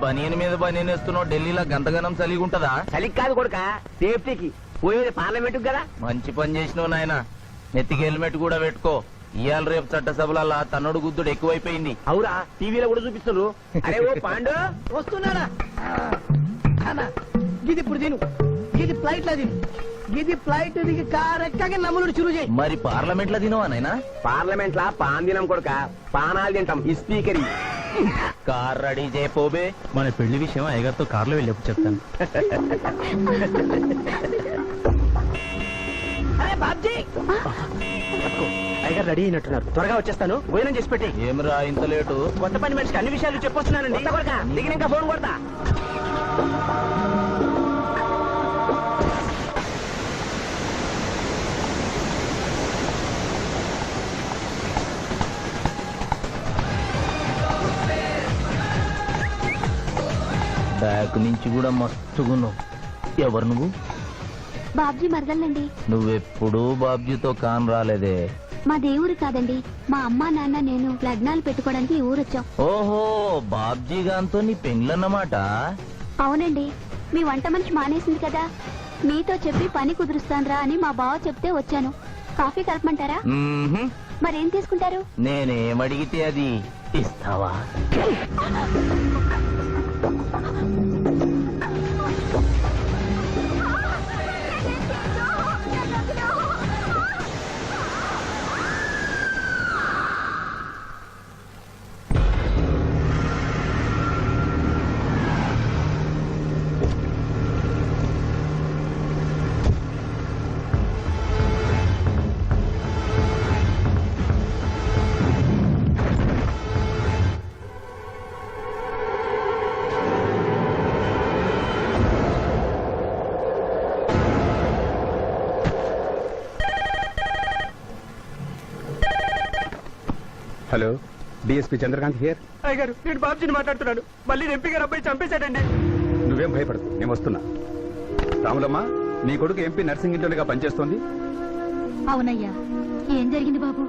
బనియన్ మీద బనియన్ వేస్తున్నావు, ఢిల్లీలో గంతగనం చలిగి ఉంటదా? చలికి కాదు కొడుక, సేఫ్టీకి. పోయేది పార్లమెంట్ కదా. మంచి పని చేసినావు నాయన. నెత్తికి హెల్మెట్ కూడా పెట్టుకో. ఇవాళ రేపు చట్టసభలల్లా తన్నుడు గుద్దుడు ఎక్కువైపోయింది. అవురా, టీవీలో కూడా చూపిస్తున్నారు. అరే ఓ పాండు వస్తున్నాడా గిది ఇప్పుడు తిను, గిది ఫ్లైట్ లో తిను, గిది ఫ్లైట్ దిగి కార్ ఎక్కగా నమ్ములు చురు చేయి. మరి పార్లమెంట్ లో తినవా నాయనా? పార్లమెంట్ లా పాన్ తినం కొడుక, పానాలు తింటాం. ఈ స్పీకర్ కార్ రెడీ చేయపోబే. మన పెళ్లి విషయం అయ్యగారితో కార్లో వెళ్ళేప్పుడు చెప్తాను. అరే బాబ్జీ, అయ్యగారు రెడీ అయినట్టున్నారు, త్వరగా వచ్చేస్తాను. భోజనం చేసి పెట్టి. ఏమిరా ఇంత లేటు? కొత్త పని మనిషికి అన్ని విషయాలు చెప్పొస్తున్నానండి. దిగినాక ఫోన్ కొడతా. బ్యాక్ నుంచి కూడా మస్తుగున్నావు. ఎవరు నువ్వు? బాబ్జీ మరదలండి. నువ్వెప్పుడు బాబ్జీతో కాన్ రాలేదే. మా దేవురు కాదండి, మా అమ్మా నాన్న నేను లగ్నాలు పెట్టుకోవడానికి ఈ ఊరొచ్చాం. ఓహో, బాబ్జీ గాంతో నీ పెండ్లన్నమాట. అవునండి, మీ వంట మనిషి మానేసింది కదా, మీతో చెప్పి పని కుదురుస్తాన్రా అని మా బావ చెప్తే వచ్చాను. కాఫీ కలపమంటారా? మ్మ్హ్మ్. మరేం తీసుకుంటారు? నేనేమడిగితే అది ఇస్తావా? Hello, DSP Chandrakant here. అయ్యగారు, నేను బాబ్జీని మాట్లాడుతున్నాను. మళ్ళీ ఎంపీ గారు అబ్బాయి చంపేశాడండి. నువ్వేం భయపడదు, నేను వస్తున్నా. రాములమ్మ, నీ కొడుకు ఎంపీ నర్సింగ్ ఇంటర్గా పనిచేస్తోంది. అవునయ్యా, ఏం జరిగింది బాబు?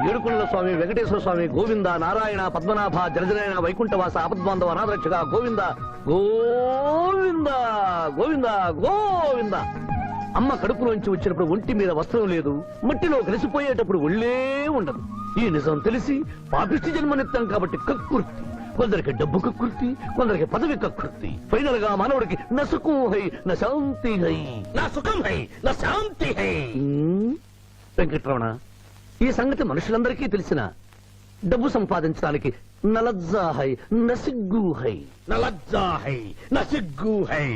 ఏడుకొండల స్వామి, వెంకటేశ్వర స్వామి, గోవింద, నారాయణ, పద్మనాభ, జలజనాయన, వైకుంఠవాస, ఆపద్బాంధవ, అనాథరక్షక, గోవింద గోవింద గోవింద గోవింద. అమ్మ కడుపులోంచి వచ్చినప్పుడు ఒంటి మీద వస్త్రం లేదు, మట్టిలో కలిసిపోయేటప్పుడు ఒళ్ళే ఉండదు. ఈ నిజం తెలిసి పాపిష్టి జన్మనిత్తాం కాబట్టి కక్కుర్తి. కొందరికి డబ్బు కక్కుర్తి, కొందరికి పదవి కక్కుర్తి. ఫైనల్ గా మానవుడికి నా సుఖం హై, నా శాంతి హై. నా సుఖం హై, నా శాంతి హై. వెంకటరమణ, ఈ సంగతి మనుషులందరికీ తెలిసిన డబ్బు సంపాదించడానికి నలజ్జా హై, నసిగ్గు హై. నలజ్జా హై, నసిగ్గు హై.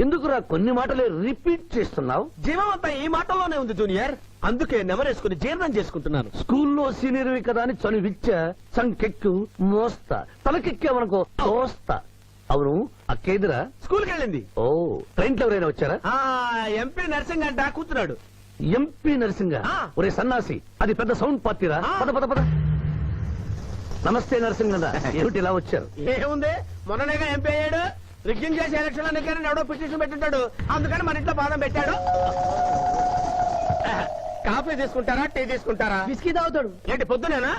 ఎందుకురా కొన్ని మాటలే రిపీట్ చేస్తున్నావు? జీవం అంతా ఈ మాటల్లోనే ఉంది జూనియర్, అందుకే నెమరేసుకుని జీర్ణం చేసుకుంటున్నాను. స్కూల్లో సీనియర్వి కదా అని చనువిచ్చ సంకెక్కు మోస్తా, తలకెక్కామనుకో తోస్తా. అవును, అక్కేదిరా స్కూల్కి వెళ్ళింది. ఓ, ట్రైన్ లో ఎవరైనా వచ్చారా? ఎంపీ నర్సింగ్ అంట కూర్చున్నాడు. ఎంపీ నరసింగ, ఒరే సన్నాసి, అది పెద్ద సౌండ్ పార్టీరా. పద పద పద. నమస్తే నరసింగ, ఏమిటి ఇలా వచ్చారు? ఏముంది, మొన్ననేగా ఎంపీ అయ్యాడు. రిగ్గింగ్ చేసి ఎలక్షన్ లో నెగ్గారని ఎవడో పిటిషన్ పెట్టుంటాడు, అందుకని మన ఇంట్లో పాదం పెట్టాడు. కాఫీ తీసుకుంటారా, టీ తీసుకుంటారా? బిస్కీ తాగుతాడు. ఏంటి పొద్దునేనా?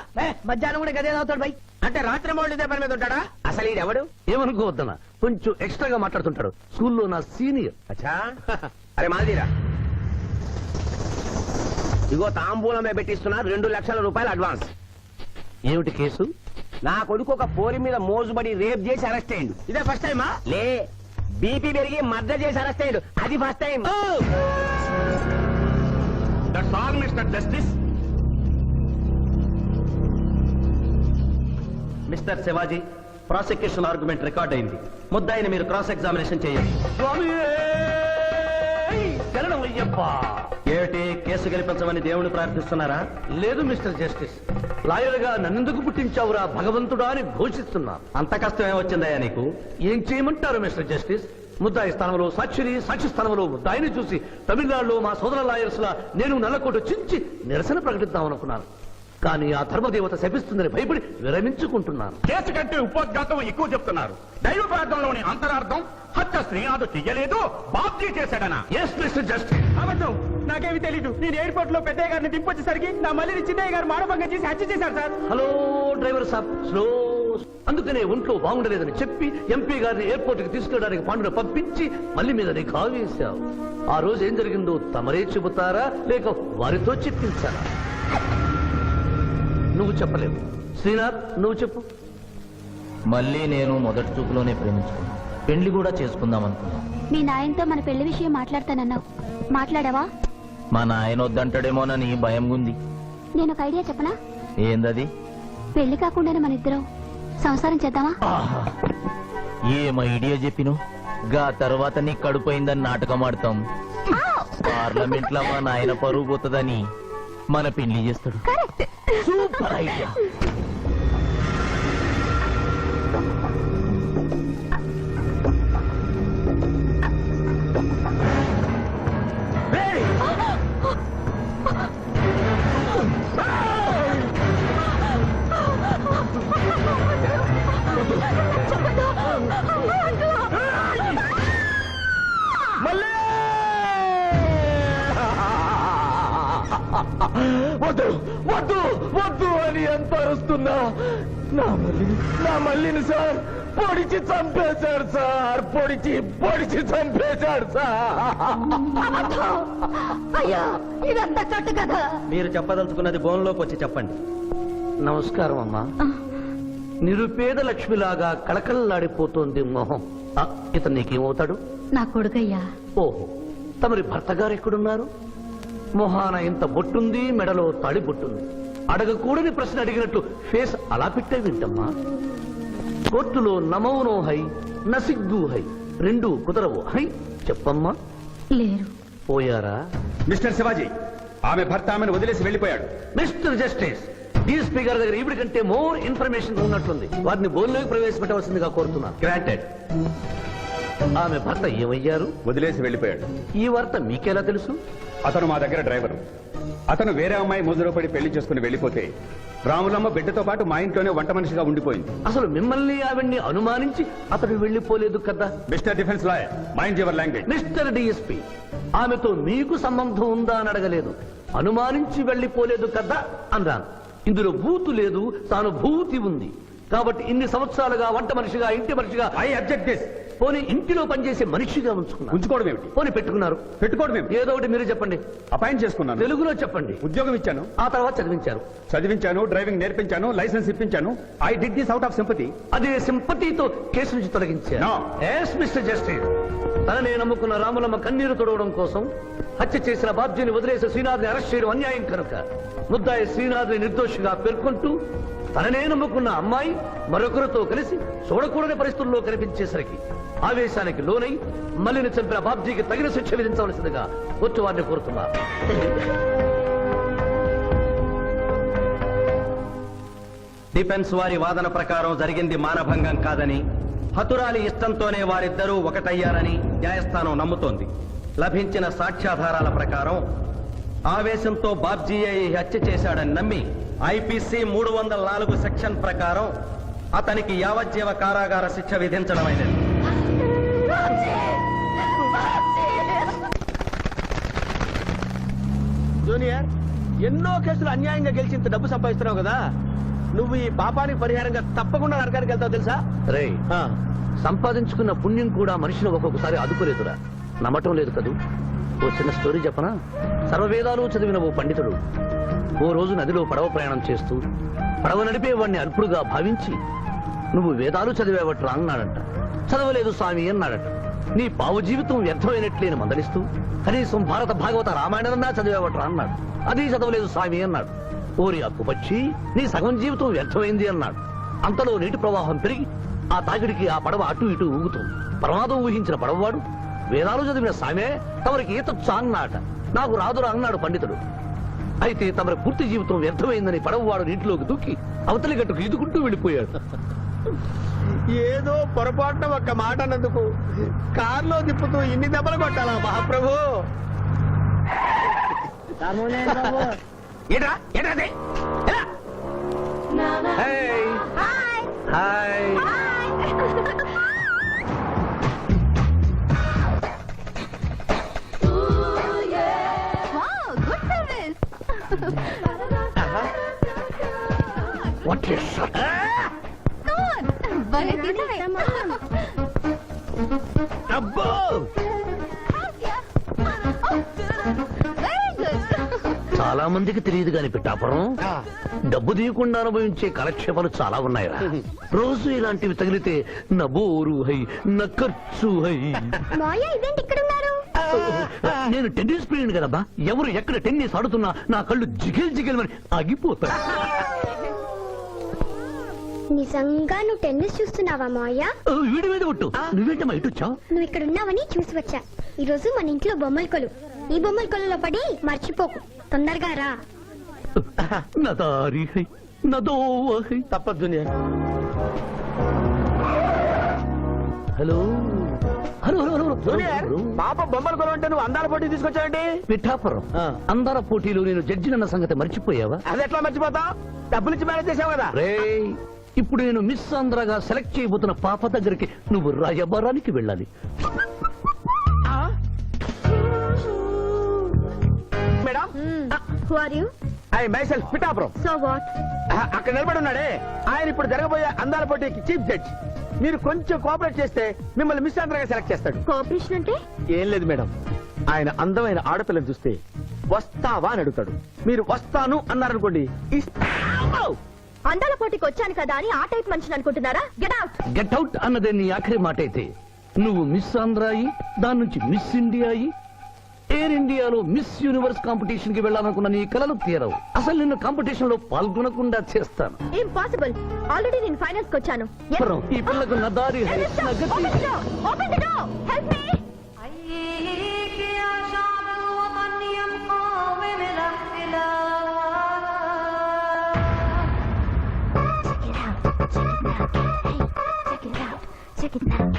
మధ్యాహ్నం కూడా గదే తాగుతాడు బై. అంటే రాత్రి మౌళ్ళు ఇదే పని మీద ఉంటాడా? అసలు ఇది ఎవడు? ఏమనుకోవద్దన్నా, కొంచెం ఎక్స్ట్రాగా మాట్లాడుతుంటాడు. స్కూల్లో నా సీనియర్. అచ్చా, అరే మాదిరా, ఇగో తాంబూలమే పెట్టిస్తున్నా, 2 లక్షల రూపాయలు అడ్వాన్స్. ఏమిటి కేసు? నా కొడుకు ఒక పోరి మీద మోజుబడి రేప్ చేసి అరెస్ట్ అయ్యిండు. ఇదే ఫస్ట్ టైమా? లే, బీపీ పెరిగి మర్డర్ చేసి అరెస్ట్ అయ్యిండు, అది first time. That's all mister justice. Mister Shivaji, prosecution argument record అయింది. ముద్దాయిని మీరు క్రాస్ ఎగ్జామినేషన్ చేయండి. ఏమిటి, కేసు గెలిపించమని దేవుని ప్రార్థిస్తున్నారా? లేదు మిస్టర్ జస్టిస్, లాయర్ గా నన్నెందుకు పుట్టించావురా భగవంతుడా అని ఘోషిస్తున్నా. అంత కష్టం ఏమొచ్చిందయ్యా నీకు? ఏం చేయమంటారు మిస్టర్ జస్టిస్? ముద్దాయి స్థానంలో సాక్షిని, సాక్షి స్థానంలో ముద్దాయిని చూసి తమిళనాడులో మా సోదర లాయర్స్ లా నేను నల్లకోట చించి నిరసన ప్రకటిద్దామనుకున్నాను. కానీ ఆ ధర్మదేవత శపిస్తుందని భయపడి విరమించుకుంటున్నాను. కేసు కంటే ఉపోద్ఘాతం ఎక్కువ చెప్తున్నారు. దైవ ప్రార్థనలోని అంతరార్థం హత్య శ్రీనాథు చెయ్యలేదు, బాబ్జీ చేశాడనా? Yes mister justice. అబద్ధం, నాకేమి తెలీదు. నేను ఎయిర్పోర్ట్ లో పెద్దయ్య గారిని దింపొచ్చేసరికి నా మళ్ళీ చిన్నయ్య గారు మానభంగం చేసి హత్య చేశారు సార్. హలో డ్రైవర్ సాబ్, స్లో. అందుకనే ఒంట్లో బాగుండలేదని చెప్పి ఎంపీ గారిని ఎయిర్పోర్ట్ కి తీసుకెళ్ళడానికి పాండును పంపించి మళ్ళీ మీద నిఘా వేశావు. ఆ రోజు ఏం జరిగిందో తమరే చెబుతారా లేక వారితో చెప్పించారా? నువ్వు చెప్పలేవు. శ్రీనాథ్, నువ్వు చెప్పు. మళ్ళీ నేను మొదటి చూపులోనే ప్రేమించుకున్నాను. పెళ్లి కూడా చేసుకుందాం అనుకున్నాం. మీ నాయనతో మన పెళ్లి విషయం మాట్లాడతానన్నావు, మాట్లాడావా? మా నాయన వద్దంటాడేమోనని భయం ఉంది. నేను ఒక ఐడియా చెప్పనా? ఏందది? పెళ్లి కాకుండానే మన ఇద్దరం సంసారం చేద్దామా? ఆహా, ఏం ఐడియా చెప్పిను. గా తర్వాత నీ కడుపోయిందని నాటకం ఆడతాం. పార్లమెంట్ లో మా నాయన పరువు పోతుందని మన పెళ్లి చేస్తాడు. కరెక్ట్. Super idea. వద్దు వద్దు వద్దు అని ఎంత అరుస్తున్నా నా మల్లిని సార్ పొడిచి చంపేశాడు సార్. పొడిచి చంపేశాడు సార్. అయ్యో, ఇదంతా చెట్టు కదా. మీరు చెప్పదలుచుకున్నది బోన్లోకి వచ్చి చెప్పండి. నమస్కారం అమ్మా. నిరుపేద లక్ష్మిలాగా కళకళలాడిపోతోంది మొహం. ఇతను నీకేమవుతాడు? నా కొడుకయ్యా. ఓహో, తమరి భర్త గారు ఎక్కడున్నారు? మొహాన ఇంత బొట్టుంది, మెడలో తాడి బొట్టుంది. అడగకూడని ప్రశ్న అడిగినట్లు ఫేస్ అలా పెట్టే వింటమ్మా. కోర్టులో నమౌనో హై నసిగ్గు హై, రెండు కుదరవు హై. చెప్పమ్మా. లేరు. పోయారా? మిస్టర్ శివాజీ, ఆమె భర్త ఆమెను వదిలేసి వెళ్ళిపోయాడు. మిస్టర్ జస్టిస్, ఈ స్పీకర్ దగ్గర ఈవిడ కంటే మోర్ ఇన్ఫర్మేషన్ ఉన్నట్లుంది. వారిని బోన్లోకి ప్రవేశపెట్టవలసిందిగా కోరుతున్నాను. గ్రాంటెడ్. ఆమె భర్త ఏమయ్యారు? వదిలేసి వెళ్ళిపోయాడు. ఈ వార్త మీకెలా తెలుసు? అతను మా దగ్గర డ్రైవరు. అతను వేరే అమ్మాయి ముజులో పడి పెళ్లి చేసుకుని వెళ్ళిపోతే రాములమ్మ బిడ్డతో పాటు మా ఇంట్లోనే వంట మనిషిగా ఉండిపోయింది. అసలు మిమ్మల్ని ఆవిడ్ని అనుమానించి అతడు వెళ్ళిపోలేదు కదా? Mister defence lawyer, mind your language. Mister DSP, ఆమెతో మీకు సంబంధం ఉందా అని అడగలేదు, అనుమానించి వెళ్ళిపోలేదు కదా అన్నాను. ఇందులో భూతు లేదు, తాను భూతి ఉంది. కాబట్టి ఇన్ని సంవత్సరాలుగా వంట మనిషిగా, ఇంటి మనిషిగా, ఐ అబ్జెక్ట్ దిస్. పోనీ ఇంటిలో పనిచేసే మనిషిగా ఉంచుకున్నారు. ఉంచుకోవడం ఏమిటి? పోనీ పెట్టుకున్నారు. పెట్టుకోవడం ఏమిటి? ఏదో ఒకటి మీరు చెప్పండి. అపాయింట్ చేసుకున్నాను. తెలుగులో చెప్పండి. ఉద్యోగం ఇచ్చాను. ఆ తర్వాత చదివించారు. చదివించాను, డ్రైవింగ్ నేర్పించాను, లైసెన్స్ ఇప్పించాను. I did this out of sympathy. అదే సింపతితో కేసు నుంచి తొలగించారు. No. ఎస్ మిస్టర్ జస్టిస్, తననే నమ్ముకున్న రాములమ్మ కన్నీరు తొడవడం కోసం హత్య చేసిన బాబ్జీని వదిలేసి శ్రీనాథ్ని అరెస్ట్ చేయడం అన్యాయం కనుక ముద్దాయి శ్రీనాథ్ని నిర్దోషిగా పేర్కొంటూ తననే నమ్ముకున్న అమ్మాయి మరొకరితో కలిసి చూడకూడని పరిస్థితుల్లో కనిపించేసరికి ఆవేశానికి లోనై మల్లిని చంపిన బాబ్జీకి తగిన శిక్ష విధించవలసిందిగా కోర్టు వారిని కోరుతున్నారు. డిఫెన్స్ వారి వాదన ప్రకారం జరిగింది మానభంగం కాదని, హతురాలి ఇష్టంతోనే వారిద్దరూ ఒకటయ్యారని న్యాయస్థానం నమ్ముతోంది. లభించిన సాక్ష్యాధారాల ప్రకారం ఆవేశంతో బాబ్జీయే ఈ హత్య చేశాడని నమ్మి ఐపీసీ 304 సెక్షన్ ప్రకారం అతనికి యావజ్జీవ కారాగార శిక్ష విధించడమైనది. జూనియర్, ఎన్నో కేసులు అన్యాయంగా గెలిచి ఇంత డబ్బు సంపాదిస్తున్నావు కదా, నువ్వు ఈ పాపానికి పరిహారంగా తప్పకుండా నరకానికి వెళ్తావు తెలుసా? రే, సంపాదించుకున్న పుణ్యం కూడా మనిషిని ఒక్కొక్కసారి అదుపులేదురా. నమ్మటం లేదు కదూ. ఓ చిన్న స్టోరీ చెప్పనా? సర్వవేదాలు చదివిన ఓ పండితుడు ఓ రోజు నదిలో పడవ ప్రయాణం చేస్తూ పడవ నడిపే వాడిని అల్పుడుగా భావించి, నువ్వు వేదాలు చదివేవట్రా అన్నాడంట. చదవలేదు స్వామి అన్నాడట. నీ పావు జీవితం వ్యర్థమైనట్లేని మందలిస్తూ, కనీసం భారత భాగవత రామాయణన్నా చదివేవట్రా అన్నాడు. అది చదవలేదు స్వామి అన్నాడు. ఓరి అక్కుపక్షి, నీ సగం జీవితం వ్యర్థమైంది అన్నాడు. అంతలో నీటి ప్రవాహం పెరిగి ఆ తాకిడికి ఆ పడవ అటు ఇటు ఊగుతుంది. ప్రమాదం ఊహించిన పడవవాడు, వేదాలు చదివిన సామే తమరికి ఈతొచ్చా అన్నాట. నాకు రాదురా అన్నాడు పండితుడు. అయితే తమరి పూర్తి జీవితం వ్యర్థమైందని పడవవాడు నీటిలోకి దూకి అవతలి గట్టుకు ఈదుకుంటూ వెళ్ళిపోయాడు. ఏదో పొరపాటున ఒక్క మాట అన్నందుకు కారులో తిప్పుతూ ఇన్ని దెబ్బలు కొట్టాలా మహాప్రభు? ఏట్రా ఏట్రా హాయ్ వాట్ ఇస్ అబ్బో చాలా మందికి తెలియదు కాని పిట్టాపురం డబ్బు తీయకుండా అనుభవించే కాలక్షేపాలు చాలా ఉన్నాయిరా రోజు ఇలాంటివి తగిలితే నా బోరు హై నా ఖర్చు హై మాయా ఇదేంటి ఇక్కడ ఉన్నారు? నేను టెన్నిస్ ప్లేయర్ కదబ్బా ఎవరు ఎక్కడ టెన్నిస్ ఆడుతున్నా నా కళ్ళు జిగిల్ జిగిల్ అని ఆగిపోతాయి నిజంగా నువ్వు టెన్నిస్ చూస్తున్నావా మాయా? వీడి మీద ఒట్టు నువ్వేంటమ్మా ఇటు వచ్చావు నువ్వు ఇక్కడ ఉన్నావని చూసి వచ్చా. ఈ రోజు మన ఇంట్లో బొమ్మల కొలు. ఈ బొమ్మల కొలులో పడి మర్చిపోకు. తొందరగా రా. నా దారి హై నా దోవ హై తప్పదు hello hello hello junior hello పాప బొమ్మల కొలు అంటే నువ్వు అందాల పోటీ తీసుకొచ్చావండి. పిఠాపురం ఆ. అందర పోటీలో నేను జడ్జినన్న సంగతి మర్చిపోయావా అది ఎట్లా మర్చిపోతావు? డబ్బులు ఇచ్చి మేనేజ్ చేసావు కదా. రే ఇప్పుడు నేను మిస్ ఆంధ్రగా సెలెక్ట్ చేయబోతున్న పాప దగ్గరికి నువ్వు రాయబారానికి వెళ్ళాలి madam Who are you? I myself Pithapuram. So what? అక్కడ నిలబడి ఉన్నాడే ఆయన ఇప్పుడు జరగబోయే అందాల పోటీకి చీఫ్ జడ్జ్. మీరు కొంచెం కోఆపరేట్ చేస్తే మిమ్మల్ని మిస్ ఆంధ్రగా సెలెక్ట్ చేస్తాడు. కోఆపరేషన్ అంటే? ఏం లేదు మేడం, ఆయన అందమైన ఆడపిల్లని చూస్తే వస్తావా అని అడుగుతాడు. మీరు వస్తాను అన్నారనుకోండి ఇస్తాను. అందాల పోటీకి వచ్చాను కదా అని ఆ టైప్ మనిషిని అనుకుంటున్నారా? Get out. గెట్ అవుట్ అన్నదే నీ ఆఖరి మాట అయితే నువ్వు మిస్ ఆంధ్ర అయి దాని నుంచి మిస్ ఇండియా అయి ఎయిర్ ఇండియాలో మిస్ యూనివర్స్ కాంపిటీషన్ కి వెళ్ళాలనుకున్న నీ కలలు తీరవు. అసలు నిన్ను కాంపిటీషన్ లో పాల్గొనకుండా చేస్తాను. ఇంపాసిబుల్. ఆల్రెడీ నేను ఫైనల్స్ కి వచ్చాను. పురం, ఈ పిల్లకు నా దారి హై, నా గతి. Open the door. Help me. Check it out.